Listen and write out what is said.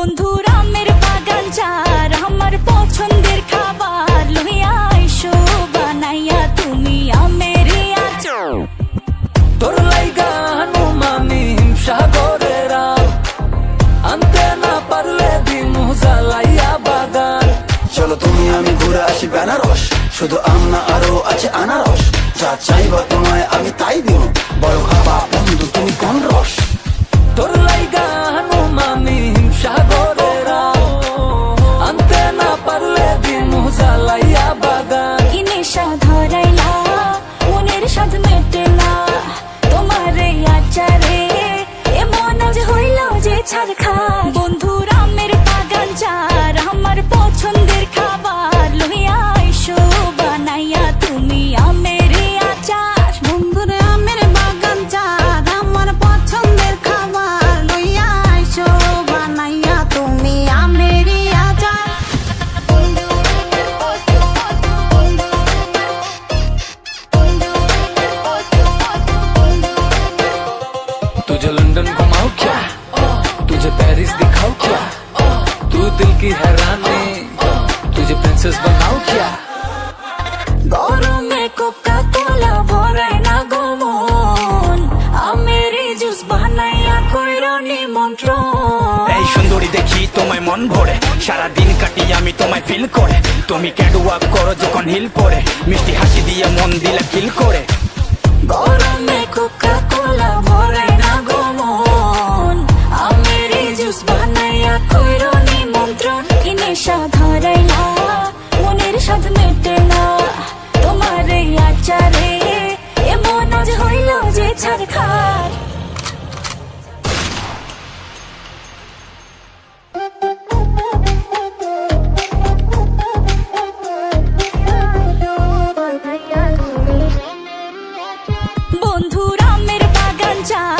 বন্ধুরা আমের বাগান চার আমার পছন্দের খাবার লইয়া আইসো বানাইয়া তুমি আমের আচার। তোর লাইগা হানুমামি হিমসাগরের আম, আনতে না পারলে দিমু জ্বালাইয়া বাগান। চলো তুমি আমি ঘুরে আসি বেনারস, শুধু আম না আরো আছে আনারস। যা চাইবা তোমায় আমি তাই দিব, বড় খাবা বন্ধু তুমি কোন রস। তোর লাইগা হানুমামি হিমসাগরের আম, আনতে না পারলে দিমু জ্বালাইয়া বাগান। কি নেশা ধরাইলা মনের স্বাদ মেটে না তোমার এই আচারে, এমন আজ হইল যে ছারখা। বন্ধুরা আমের বাগান চার আমার পছন্দের খাবার লইয়া আইসো বানাইয়া তুমি আমের আচার। বন্ধুরে আমের বাগান চার আমার পছন্দের খাবার লইয়া আইসো বানাইয়া তুমি আমের আচার। तुझे लंदन घुमाऊं क्या, तुझे पेरिस दिखाऊं क्या, तू दिल की हैरानी, तुझे प्रिंसेस बनाऊं क्या। গরমে কোকা কোলা ভরায় না গমন, আমের জুস বানাইয়া কইরো নিমন্ত্রণ। এই সুন্দরী দেখি তোমায় মন ভরে, সারাদিন কাটি আমি তোমায় ফিল করে। তুমি ক্যাটওয়াক করো যখন হিল পরে, মিষ্টি হাসি দিয়ে মন দিলা কিল করে। গরমে কোকা কোলা ভরায় না গমন, আমের জুস বানাইয়া কইরো নিমন্ত্রণ। কি নেশা ধরাইলা মনের স্বাদ মেটে না তোমার এই আচারে, এমন আজ হইল যে ছারখার। বন্ধুরা আমের বাগান চার